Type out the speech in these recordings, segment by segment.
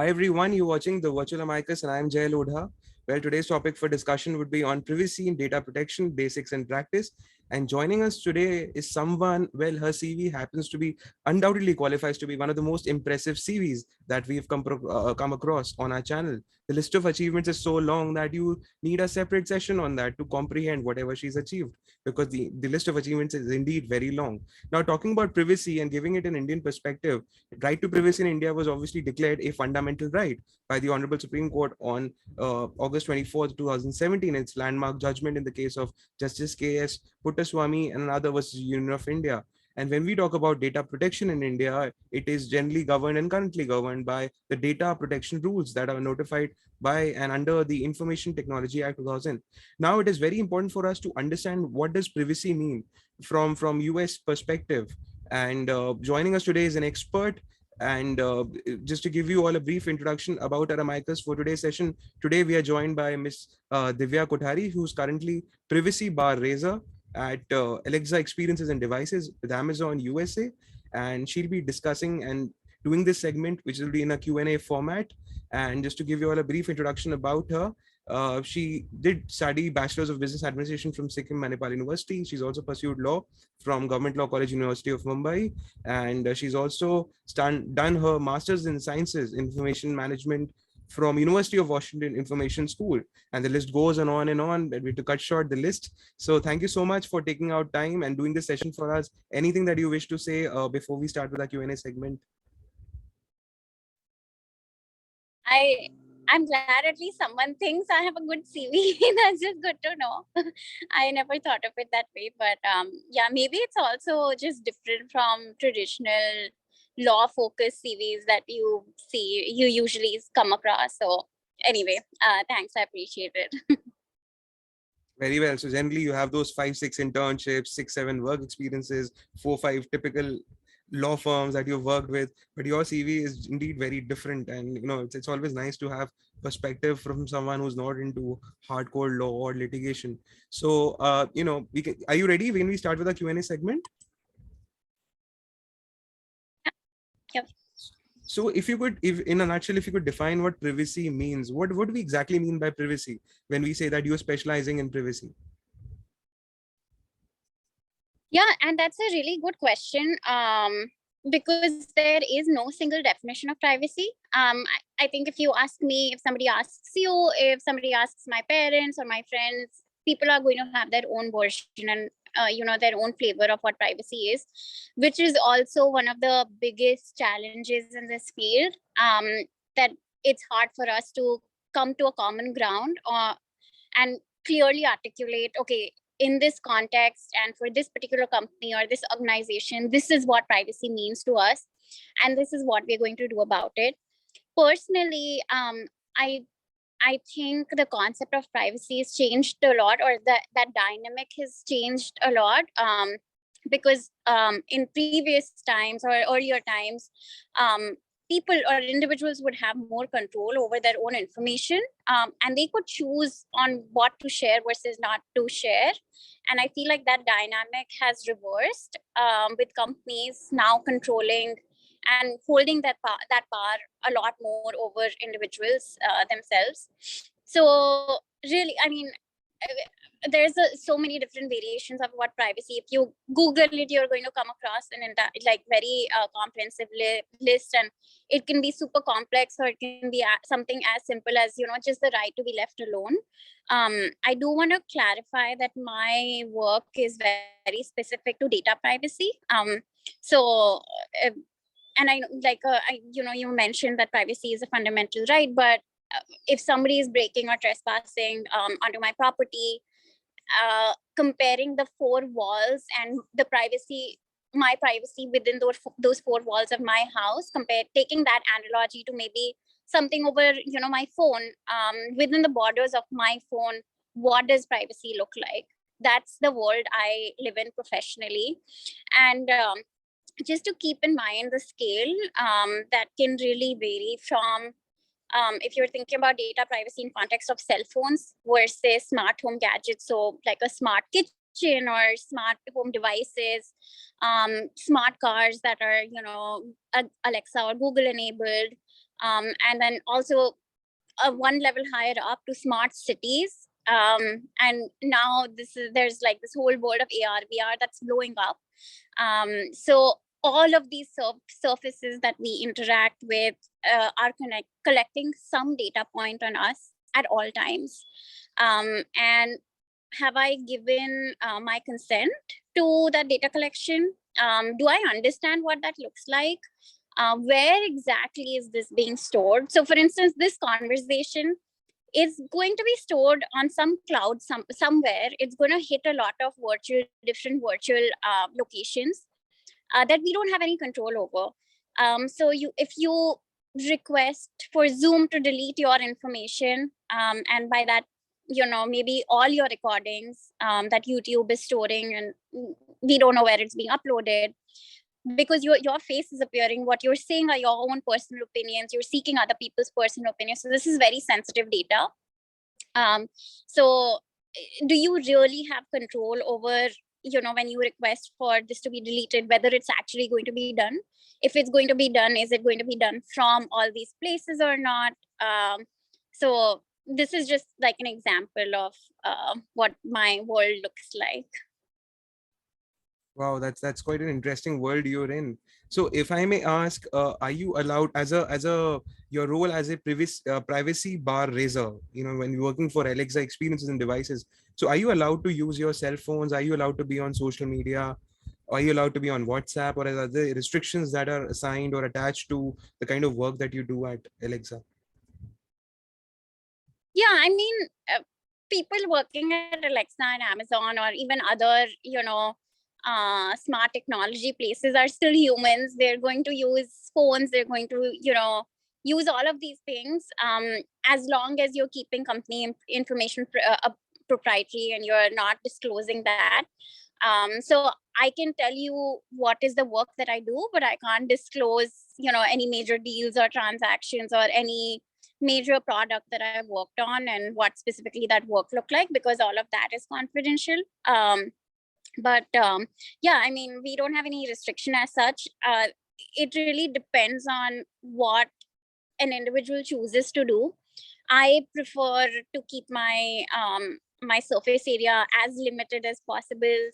Hi everyone, you're watching the virtual Amicus and I'm Jay Lodha. Well, today's topic for discussion would be on privacy and data protection, basics and practice. And joining us today is someone, well, her CV happens to be undoubtedly qualifies to be one of the most impressive CVs that we've come across on our channel. The list of achievements is so long that you need a separate session on that to comprehend whatever she's achieved, because the list of achievements is indeed very long. Now, talking about privacy and giving it an Indian perspective, right to privacy in India was obviously declared a fundamental right by the Honorable Supreme Court on August 24th, 2017, its landmark judgment in the case of Justice K.S. Puttaswamy and another versus Union of India. And when we talk about data protection in India, it is generally governed and currently governed by the data protection rules that are notified by and under the Information Technology Act 2000. Now, it is very important for us to understand what does privacy mean from US perspective. And joining us today is an expert. And just to give you all a brief introduction about our Amicus for today's session, today we are joined by Miss Divya Kothari, who's currently Privacy Bar Raiser at Alexa Experiences and Devices with Amazon USA. And she'll be discussing and doing this segment, which will be in a Q&A format. And just to give you all a brief introduction about her, she did study Bachelor's of Business Administration from Sikkim Manipal University. She's also pursued law from Government Law College, University of Mumbai. And she's also done her Master's in Sciences, Information Management from University of Washington Information School. And the list goes on and on, but we have to cut short the list. So thank you so much for taking out time and doing this session for us. Anything that you wish to say before we start with our Q&A segment? I'm glad at least someone thinks I have a good CV. That's just good to know. I never thought of it that way, but yeah, maybe it's also just different from traditional law focused CVs that you usually come across. So anyway, thanks. I appreciate it. Very well. So generally you have those 5, 6 internships, 6, 7 work experiences, 4, 5 typical law firms that you've worked with, but your CV is indeed very different. And it's always nice to have perspective from someone who's not into hardcore law or litigation. So we can, are you ready when we start with the Q&A segment? Yep. So if you could, if in a nutshell, if you could define what privacy means, what do we exactly mean by privacy when we say that you're specializing in privacy? Yeah, and that's a really good question. Because there is no single definition of privacy. I think if you ask me, if somebody asks you, if somebody asks my parents or my friends, people are going to have their own version and their own flavor of what privacy is, which is also one of the biggest challenges in this field. That it's hard for us to come to a common ground and clearly articulate, okay, in this context and for this particular company or this organization, this is what privacy means to us, and this is what we're going to do about it. Personally, I think the concept of privacy has changed a lot, or that dynamic has changed a lot. Because in previous times or earlier times, people or individuals would have more control over their own information, and they could choose on what to share versus not to share. And I feel like that dynamic has reversed, with companies now controlling and holding that power a lot more over individuals themselves. So really, I mean, there's so many different variations of what privacy. If you Google it, you're going to come across an like very comprehensive list, and it can be super complex, or it can be something as simple as just the right to be left alone. I do want to clarify that my work is very specific to data privacy. So and I like you mentioned that privacy is a fundamental right, but if somebody is breaking or trespassing onto my property, comparing the four walls and my privacy within those four walls of my house, taking that analogy to maybe something over my phone, within the borders of my phone, what does privacy look like? That's the world I live in professionally. And just to keep in mind the scale, that can really vary from, if you're thinking about data privacy in context of cell phones versus smart home gadgets, so like a smart kitchen or smart home devices, smart cars that are Alexa or Google enabled, And then also one level higher up to smart cities. And now there's like this whole world of AR, VR that's blowing up. So all of these surfaces that we interact with are collecting some data point on us at all times. And have I given my consent to that data collection? Do I understand what that looks like? Where exactly is this being stored? So for instance, this conversation is going to be stored on some cloud somewhere. It's going to hit a lot of different virtual locations that we don't have any control over. So if you request for Zoom to delete your information, and by that, maybe all your recordings that YouTube is storing, and we don't know where it's being uploaded, because your face is appearing, what you're saying are your own personal opinions, you're seeking other people's personal opinions. So this is very sensitive data. So do you really have control over, when you request for this to be deleted, whether it's actually going to be done? If it's going to be done, is it going to be done from all these places or not? So this is just like an example of what my world looks like. Wow, that's quite an interesting world you're in. So, if I may ask, are you allowed as a your role as a privacy bar raiser? When you're working for Alexa experiences and devices. So, are you allowed to use your cell phones? Are you allowed to be on social media? Are you allowed to be on WhatsApp, or are there restrictions that are assigned or attached to the kind of work that you do at Alexa? Yeah, I mean, people working at Alexa and Amazon, or even other, smart technology places, are still humans. They're going to use phones. They're going to, use all of these things, as long as you're keeping company information proprietary and you're not disclosing that. So I can tell you what is the work that I do, but I can't disclose, any major deals or transactions or any major product that I worked on and what specifically that work looked like, because all of that is confidential. But yeah, I mean, we don't have any restriction as such. It really depends on what an individual chooses to do. I prefer to keep my surface area as limited as possible.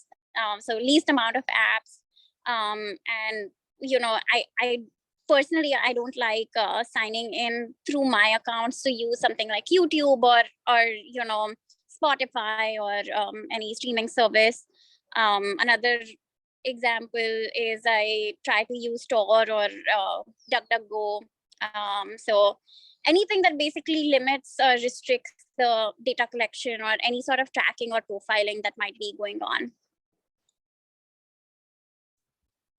So least amount of apps. And I personally, I don't like signing in through my accounts to use something like YouTube or Spotify or any streaming service. Another example is I try to use Tor or DuckDuckGo. So anything that basically limits or restricts the data collection or any sort of tracking or profiling that might be going on.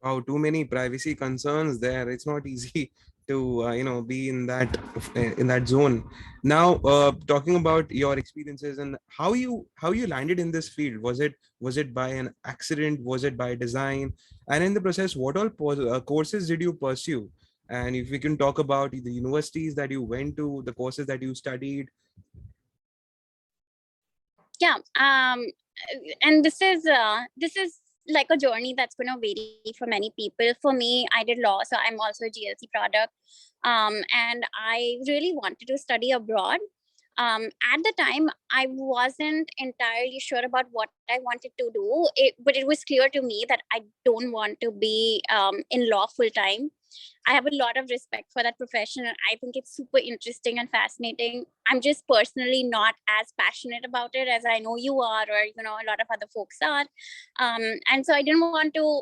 Wow, too many privacy concerns there. It's not easy to be in that zone. Now, talking about your experiences and how you landed in this field. Was it by an accident? Was it by design? And in the process, what all courses did you pursue? And if we can talk about the universities that you went to, the courses that you studied. Yeah. And this is like a journey that's going to vary for many people. For me, I did law, so I'm also a GLC product. And I really wanted to study abroad. At the time, I wasn't entirely sure about what I wanted to do, but it was clear to me that I don't want to be in law full time. I have a lot of respect for that profession. I think it's super interesting and fascinating. I'm just personally not as passionate about it as I know you are, or a lot of other folks are. And so I didn't want to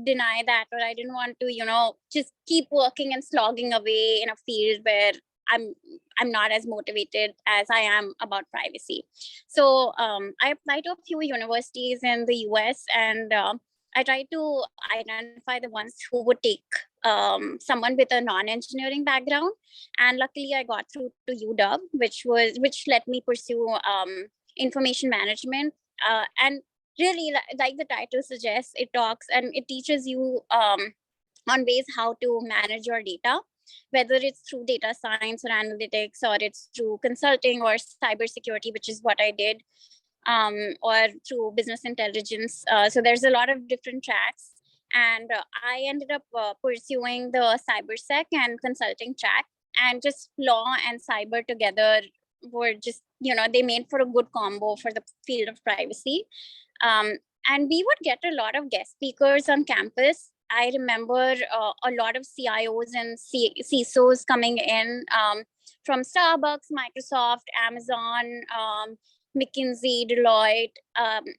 deny that, or I didn't want to, just keep working and slogging away in a field where I'm not as motivated as I am about privacy. So I applied to a few universities in the US, and I tried to identify the ones who would take someone with a non-engineering background, and luckily I got through to UW, which let me pursue information management. And really, like the title suggests, it talks and it teaches you on ways how to manage your data, whether it's through data science or analytics, or it's through consulting or cybersecurity, which is what I did, or through business intelligence. So there's a lot of different tracks. And I ended up pursuing the cybersec and consulting track, and just law and cyber together were just, they made for a good combo for the field of privacy. um, and we would get a lot of guest speakers on campus. I remember a lot of CIOs and CISOs coming in, from Starbucks, Microsoft, Amazon, McKinsey, Deloitte.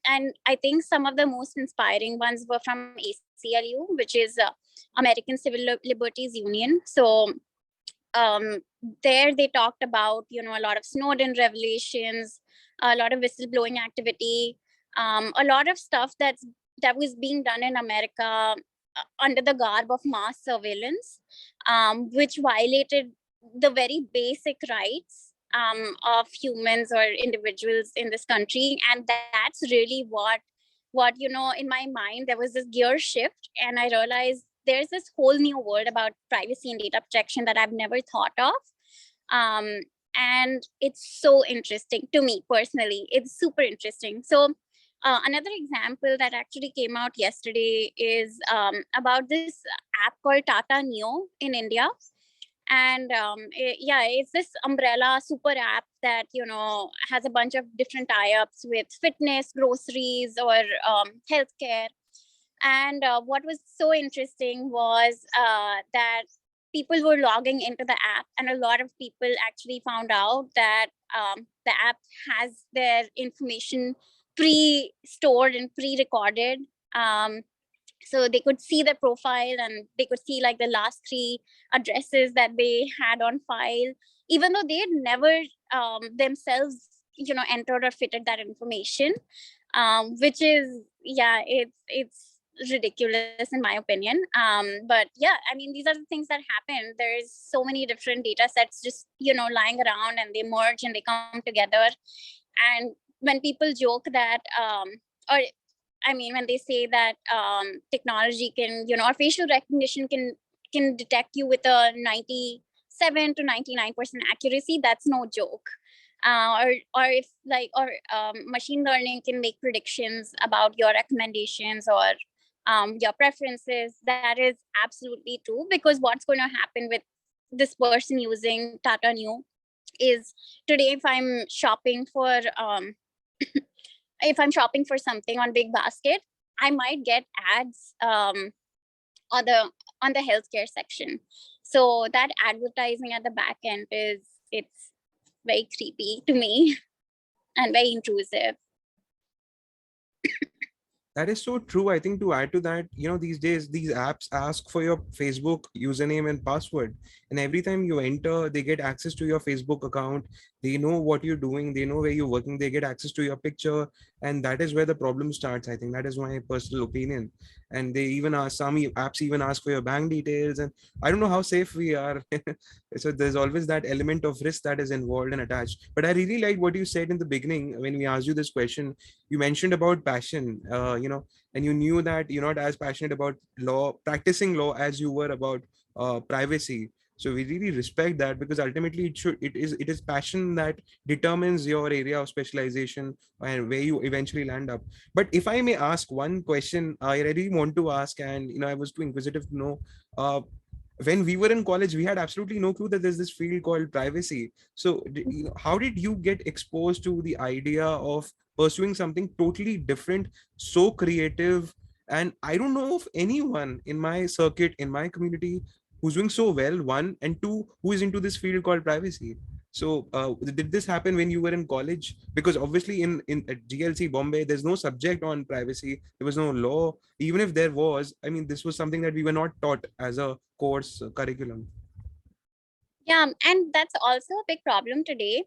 And I think some of the most inspiring ones were from ACLU, which is American Civil Liberties Union. So um, there they talked about, a lot of Snowden revelations, a lot of whistleblowing activity, a lot of stuff that was being done in America under the garb of mass surveillance, which violated the very basic rights of humans or individuals in this country. And that's really what in my mind, there was this gear shift, and I realized there's this whole new world about privacy and data protection that I've never thought of. And it's so interesting to me personally. It's super interesting. So another example that actually came out yesterday is about this app called Tata Neo in India. And it's this umbrella super app that has a bunch of different tie-ups with fitness, groceries, or healthcare. And what was so interesting was that people were logging into the app, and a lot of people actually found out that the app has their information pre-stored and pre-recorded. So they could see the profile, and they could see like the last 3 addresses that they had on file, even though they had never themselves entered or fitted that information, which is, it's ridiculous in my opinion. But yeah, I mean, these are the things that happen. There's so many different data sets just lying around, and they merge and they come together. And when people joke that or I mean, when they say that technology can, or facial recognition can detect you with a 97 to 99% accuracy, that's no joke. Or if machine learning can make predictions about your recommendations or your preferences, that is absolutely true. Because what's going to happen with this person using Tata Neo is, today if I'm shopping for if I'm shopping for something on Big Basket, I might get ads on the healthcare section. So that advertising at the back end it's very creepy to me and very intrusive. That is so true. I think to add to that, these days, these apps ask for your Facebook username and password. And every time you enter, they get access to your Facebook account. They know what you're doing. They know where you're working. They get access to your picture. And that is where the problem starts. I think that is my personal opinion. And they even ask, some apps even ask for your bank details. And I don't know how safe we are. So there's always that element of risk that is involved and attached. But I really like what you said in the beginning when we asked you this question. You mentioned about passion, and you knew that you're not as passionate about practicing law as you were about privacy. So we really respect that, because ultimately it is passion that determines your area of specialization and where you eventually land up. But if I may ask one question, I really want to ask, and I was too inquisitive to know. When we were in college, we had absolutely no clue that there's this field called privacy. So how did you get exposed to the idea of pursuing something totally different, so creative? And I don't know of anyone in my circuit, in my community, who's doing so well, one, and two, who is into this field called privacy. So did this happen when you were in college? Because obviously in at GLC Bombay, there's no subject on privacy. There was no law. Even if there was, I mean, this was something that we were not taught as a course curriculum. Yeah, and that's also a big problem today,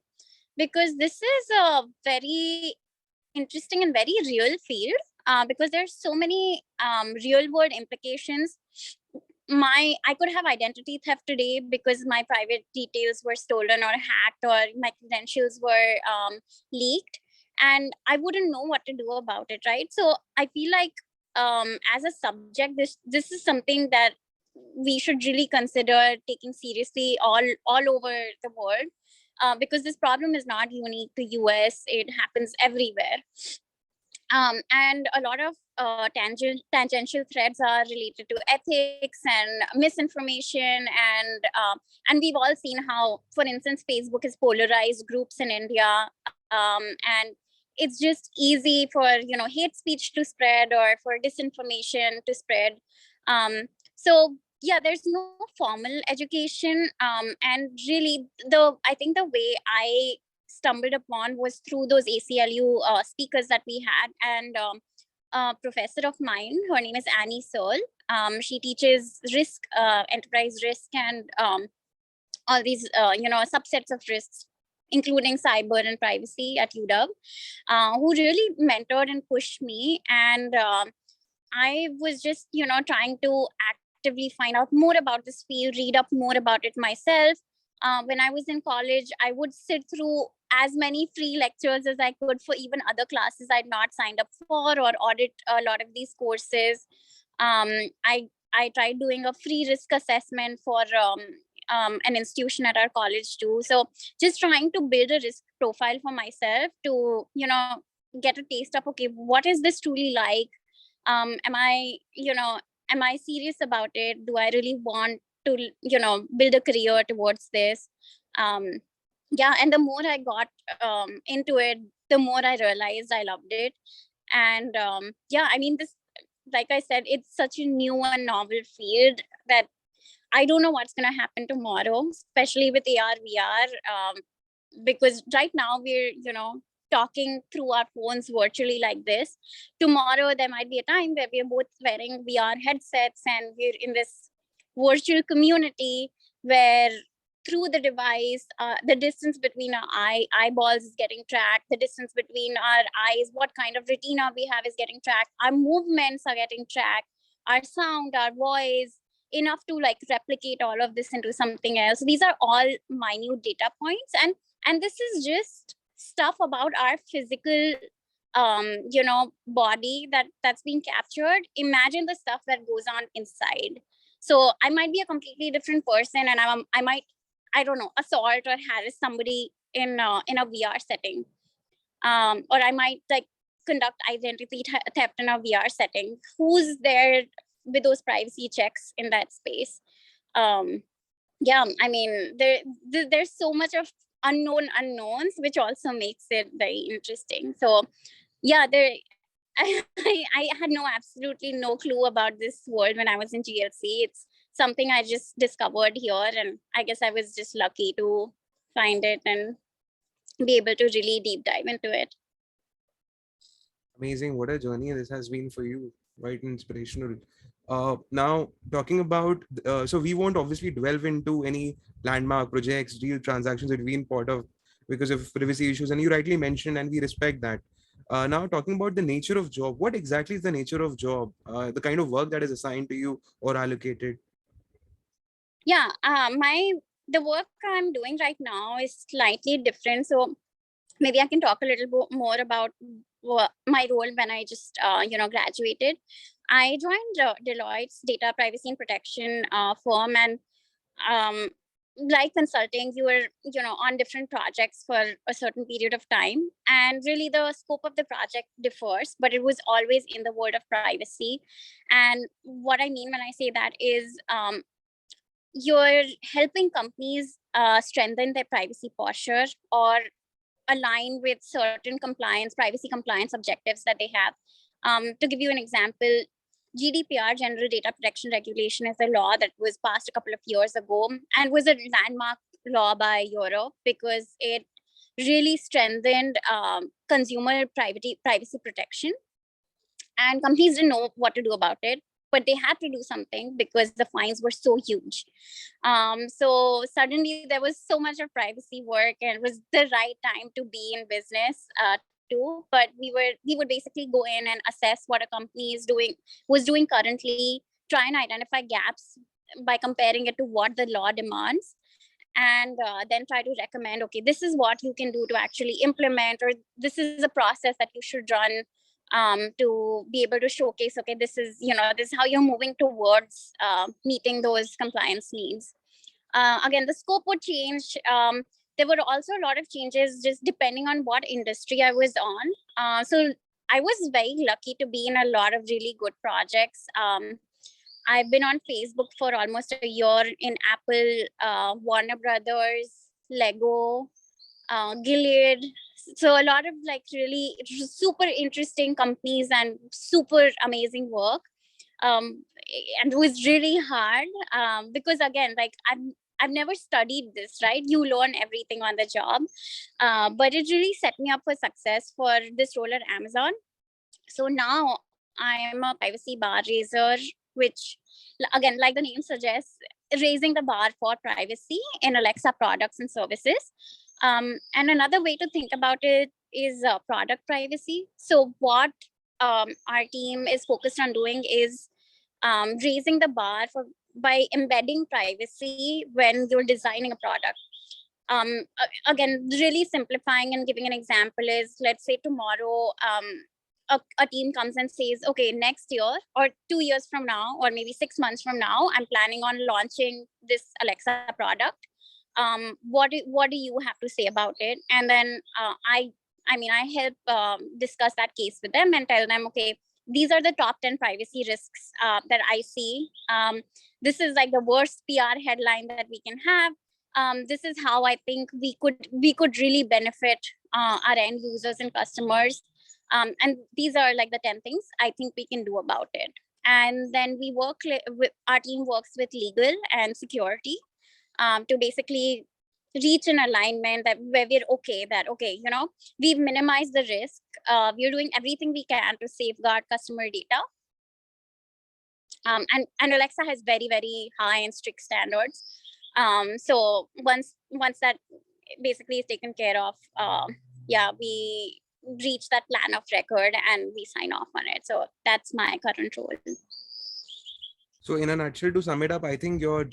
because this is a very interesting and very real field, because there's so many real world implications. I could have identity theft today because my private details were stolen or hacked, or my credentials were leaked, and I wouldn't know what to do about it, right? So I feel like as a subject, this is something that we should really consider taking seriously all over the world, because this problem is not unique to US. It happens everywhere. And a lot of tangential threads are related to ethics and misinformation, and we've all seen how, for instance, Facebook has polarized groups in India, and it's just easy for hate speech to spread or for disinformation to spread. So yeah, there's no formal education, and really I think the way I stumbled upon was through those ACLU speakers that we had. And a professor of mine, her name is Annie Searle. She teaches risk, enterprise risk, and all these subsets of risks, including cyber and privacy at UW, who really mentored and pushed me. And I was just trying to actively find out more about this field, read up more about it myself. When I was in college, I would sit through as many free lectures as I could for even other classes I'd not signed up for, or audit a lot of these courses. Um, I tried doing a free risk assessment for an institution at our college too. So just trying to build a risk profile for myself to get a taste of, okay, what is this truly like? Am I serious about it? Do I really want to build a career towards this? Yeah, and the more I got into it, the more I realized I loved it. And yeah, I mean, this, like I said, it's such a new and novel field that I don't know what's going to happen tomorrow, especially with AR VR, because right now we're talking through our phones virtually like this. Tomorrow there might be a time where we're both wearing VR headsets and we're in this virtual community where through the device, the distance between our eyeballs is getting tracked, the distance between our eyes, what kind of retina we have is getting tracked, our movements are getting tracked, our sound, our voice, enough to like replicate all of this into something else. These are all minute data points, and this is just stuff about our physical body that's being captured. Imagine the stuff that goes on inside. So I might be a completely different person, and I might, I don't know, assault or harass somebody in a VR setting, or I might like conduct identity theft in a VR setting. Who's there with those privacy checks in that space? Yeah, I mean, there's so much of unknown unknowns, which also makes it very interesting. So yeah, there I had absolutely no clue about this world when I was in GLC. It's something I just discovered here, and I guess I was just lucky to find it and be able to really deep dive into it. Amazing. What a journey this has been for you. Quite inspirational. Now, talking about, so we won't obviously delve into any landmark projects, deal transactions that we've been part of because of privacy issues. And you rightly mentioned, and we respect that. Now, talking about the nature of job, what exactly is the nature of job? The kind of work that is assigned to you or allocated? Yeah, the work I'm doing right now is slightly different. So maybe I can talk a little bit more about my role when I just graduated. I joined Deloitte's data privacy and protection firm, and um, like consulting, you were on different projects for a certain period of time, and really the scope of the project differs, but it was always in the world of privacy. And what I mean when I say that is, you're helping companies strengthen their privacy posture or align with certain privacy compliance objectives that they have. To give you an example, GDPR, General Data Protection Regulation, is a law that was passed a couple of years ago and was a landmark law by Europe because it really strengthened consumer privacy protection. And companies didn't know what to do about it, but they had to do something because the fines were so huge. So suddenly there was so much of privacy work, and it was the right time to be in business too. But we would basically go in and assess what a company was doing currently, try and identify gaps by comparing it to what the law demands, and then try to recommend, okay, this is what you can do to actually implement, or this is a process that you should run to be able to showcase, okay, this is how you're moving towards meeting those compliance needs. Again, the scope would change. There were also a lot of changes just depending on what industry I was on. So I was very lucky to be in a lot of really good projects. I've been on Facebook for almost a year in Apple, Warner Brothers, Lego, Gilead. So a lot of like really super interesting companies and super amazing work. And it was really hard because again, like I've never studied this, right? You learn everything on the job, but it really set me up for success for this role at Amazon. So now I am a privacy bar raiser, which again, like the name suggests, raising the bar for privacy in Alexa products and services. And another way to think about it is product privacy. So what our team is focused on doing is raising the bar for by embedding privacy when you're designing a product. Again, really simplifying and giving an example is, let's say tomorrow a team comes and says, okay, next year or 2 years from now, or maybe 6 months from now, I'm planning on launching this Alexa product. What do you have to say about it? And then I help discuss that case with them and tell them, okay, these are the top 10 privacy risks that I see. This is like the worst PR headline that we can have. This is how I think we could really benefit our end users and customers. And these are like the 10 things I think we can do about it. And then we work with our team works with legal and security to basically reach an alignment that where we're okay that okay, we've minimized the risk. We're doing everything we can to safeguard customer data. And Alexa has very, very high and strict standards. So once that basically is taken care of, we reach that plan of record and we sign off on it. So that's my current role. So in a nutshell, to sum it up, I think your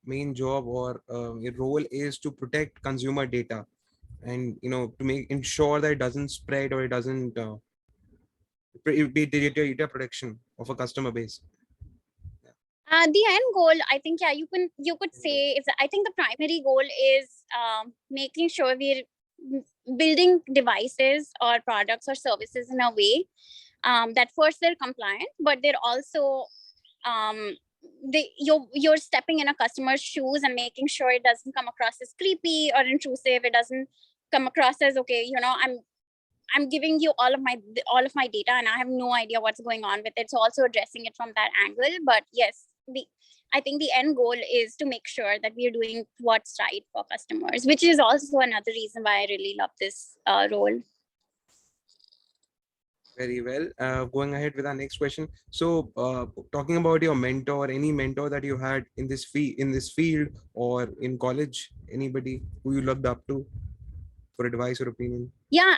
main job or your role is to protect consumer data, and to ensure that it doesn't spread or it doesn't be data protection of a customer base. The end goal, I think, you could say is, I think the primary goal is making sure we're building devices or products or services in a way that first they're compliant, but they're also you're stepping in a customer's shoes and making sure it doesn't come across as creepy or intrusive. It doesn't come across as, okay, I'm giving you all of my data and I have no idea what's going on with it. So also addressing it from that angle. But yes, I think the end goal is to make sure that we're doing what's right for customers, which is also another reason why I really love this role. Very well. Going ahead with our next question. So, talking about your mentor, any mentor that you had in this field or in college, anybody who you looked up to for advice or opinion? Yeah,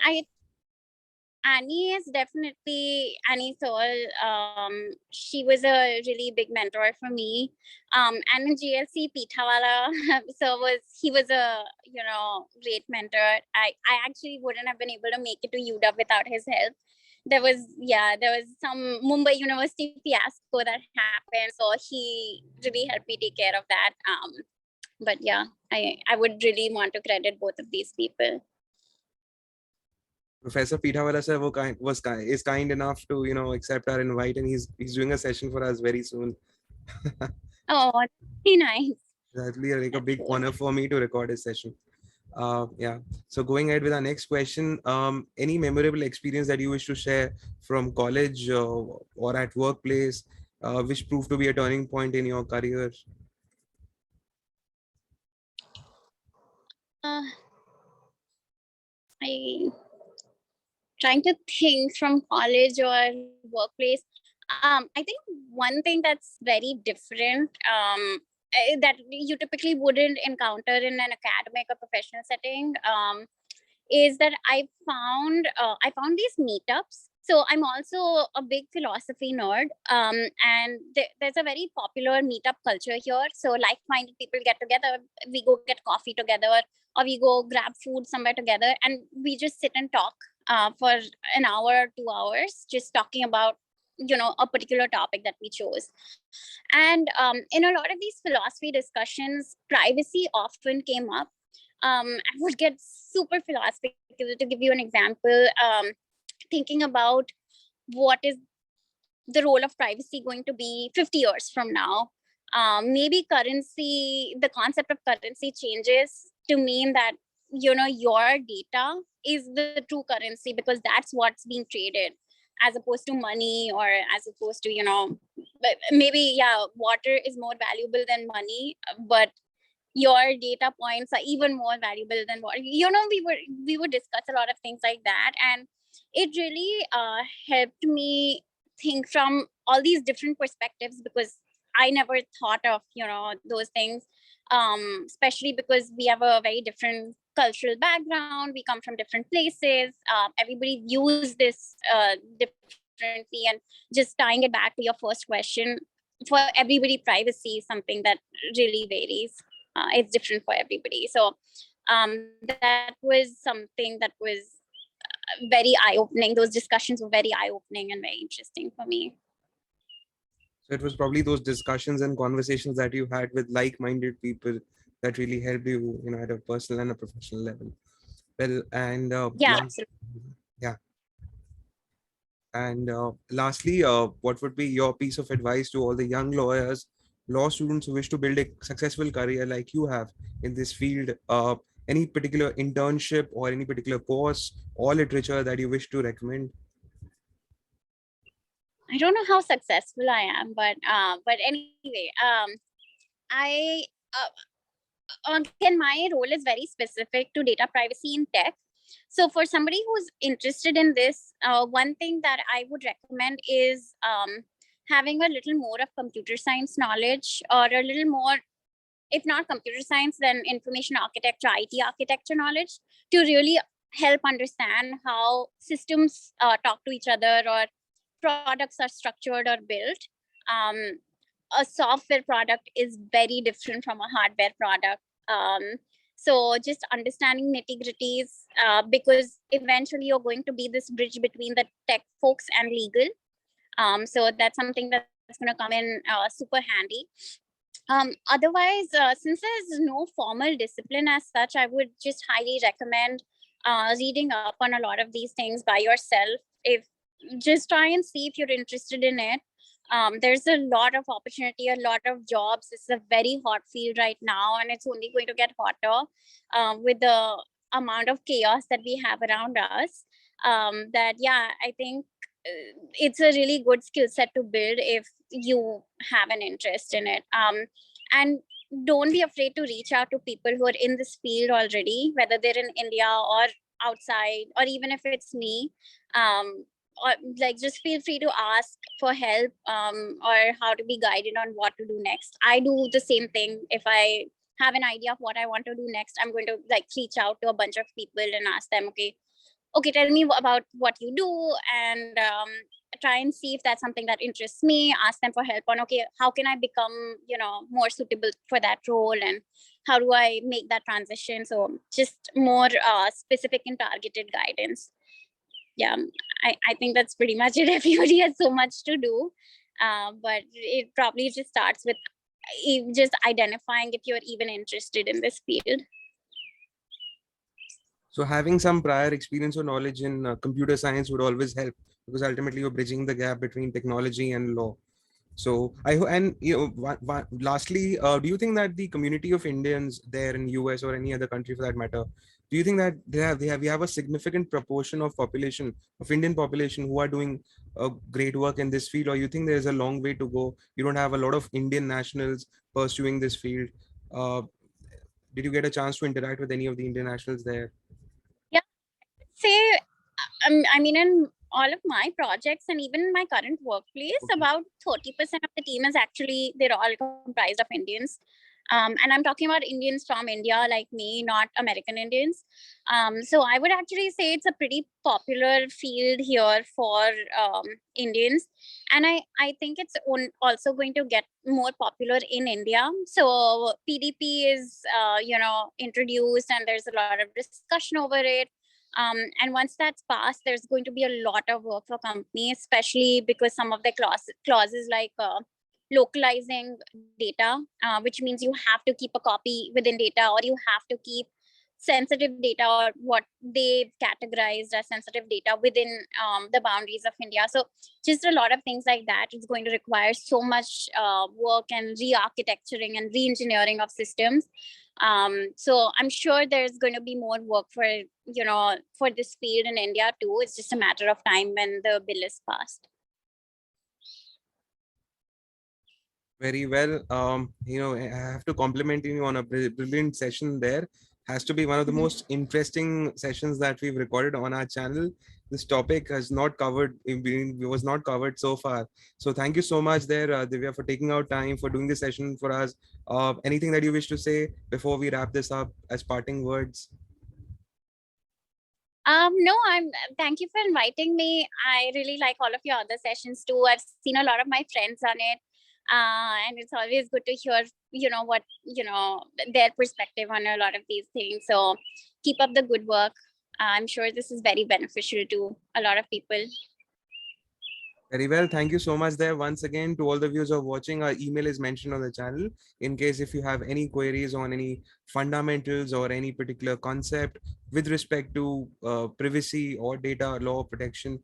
Annie is definitely Annie Soul. She was a really big mentor for me. And in GLC, Pitawala, he was a great mentor. I actually wouldn't have been able to make it to UW without his help. There was some Mumbai University fiasco that happened, so he really helped me take care of that. But yeah, I would really want to credit both of these people. Professor Pitawala sir is kind enough to accept our invite, and he's doing a session for us very soon. Oh, very nice. That'll be like a big honor for me to record his session. Yeah. So going ahead with our next question, any memorable experience that you wish to share from college or at workplace, which proved to be a turning point in your career? I trying to think from college or workplace. I think one thing that's very different that you typically wouldn't encounter in an academic or professional setting is that I found these meetups. So I'm also a big philosophy nerd, and there's a very popular meetup culture here. So like-minded people get together, we go get coffee together, or we go grab food somewhere together, and we just sit and talk for an hour, 2 hours, just talking about a particular topic that we chose. And in a lot of these philosophy discussions, privacy often came up. I would get super philosophical. To give you an example, thinking about what is the role of privacy going to be 50 years from now. Maybe the concept of currency changes to mean that, your data is the true currency because that's what's being traded, as opposed to money, or as opposed to, maybe, yeah, water is more valuable than money, but your data points are even more valuable than what, we would discuss a lot of things like that. And it really helped me think from all these different perspectives, because I never thought of, those things, especially because we have a very different cultural background, we come from different places, everybody views this differently. And just tying it back to your first question, for everybody privacy is something that really varies. It's different for everybody. So that was something that was very eye-opening. Those discussions were very eye-opening and very interesting for me. So it was probably those discussions and conversations that you had with like-minded people that really helped you, at a personal and a professional level. Well, and Yeah, absolutely. yeah. And lastly, what would be your piece of advice to all the young lawyers, law students who wish to build a successful career like you have in this field? Any particular internship or any particular course or literature that you wish to recommend? I don't know how successful I am, but anyway, I again, my role is very specific to data privacy in tech. So for somebody who's interested in this, one thing that I would recommend is having a little more of computer science knowledge, or a little more, if not computer science, then information architecture, IT architecture knowledge, to really help understand how systems talk to each other, or products are structured or built. Um, a software product is very different from a hardware product. So just understanding nitty gritties, because eventually you're going to be this bridge between the tech folks and legal. So that's something that's going to come in super handy. Otherwise, since there's no formal discipline as such, I would just highly recommend reading up on a lot of these things by yourself. If just try and see if you're interested in it. There's a lot of opportunity, a lot of jobs. It's a very hot field right now, and it's only going to get hotter with the amount of chaos that we have around us. That, yeah, I think it's a really good skill set to build if you have an interest in it. And don't be afraid to reach out to people who are in this field already, whether they're in India or outside, or even if it's me. Or like, just feel free to ask for help, or how to be guided on what to do next. I do the same thing. If I have an idea of what I want to do next, I'm going to like reach out to a bunch of people and ask them, okay, tell me about what you do, and try and see if that's something that interests me. Ask them for help on, okay, how can I become, more suitable for that role, and how do I make that transition? So just more specific and targeted guidance. Yeah, I think that's pretty much it. Everybody has so much to do, but it probably just starts with just identifying if you're even interested in this field. So having some prior experience or knowledge in computer science would always help, because ultimately you're bridging the gap between technology and law. So and lastly, do you think that the community of Indians there in US or any other country for that matter, do you think that we have a significant proportion of population, of Indian population, who are doing great work in this field, or you think there's a long way to go? You don't have a lot of Indian nationals pursuing this field. Uh, did you get a chance to interact with any of the Indian nationals there? Yeah, say, I mean, in all of my projects and even in my current workplace, about 30% of the team is actually, they're all comprised of Indians. And I'm talking about Indians from India, like me, not American Indians. So I would actually say it's a pretty popular field here for Indians. And I think it's also going to get more popular in India. So PDP is, introduced, and there's a lot of discussion over it. And once that's passed, there's going to be a lot of work for companies, especially because some of the clauses like localizing data, which means you have to keep a copy within data, or you have to keep sensitive data, or what they've categorized as sensitive data within the boundaries of India. So just a lot of things like that is going to require so much work and re-architecturing and re-engineering of systems. So I'm sure there's going to be more work for, for this field in India too. It's just a matter of time when the bill is passed. Very well. I have to compliment you on a brilliant session there. Has to be one of the most interesting sessions that we've recorded on our channel. This topic has not covered, was not covered so far. So thank you so much there, Divya, for taking out time for doing this session for us. Anything that you wish to say before we wrap this up as parting words? No, thank you for inviting me. I really like all of your other sessions too. I've seen a lot of my friends on it. And it's always good to hear, their perspective on a lot of these things. So keep up the good work. I'm sure this is very beneficial to a lot of people. Very well. Thank you so much there. Once again, to all the viewers who are watching, our email is mentioned on the channel. In case if you have any queries on any fundamentals or any particular concept with respect to privacy or data law protection,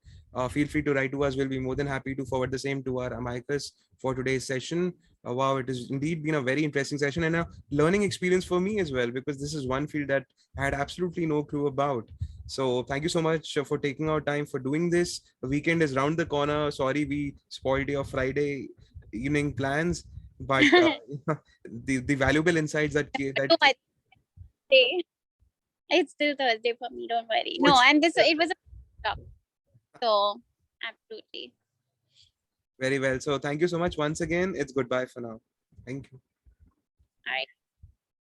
feel free to write to us. We'll be more than happy to forward the same to our Amicus for today's session. Wow, it has indeed been a very interesting session and a learning experience for me as well, because this is one field that I had absolutely no clue about. So thank you so much for taking our time for doing this. The weekend is round the corner. Sorry, we spoiled your Friday evening plans, but the valuable insights that No, it's still Thursday for me. Don't worry. No, which, and it was a job. So absolutely. very well. So thank you so much once again. It's goodbye for now. Thank you. All right.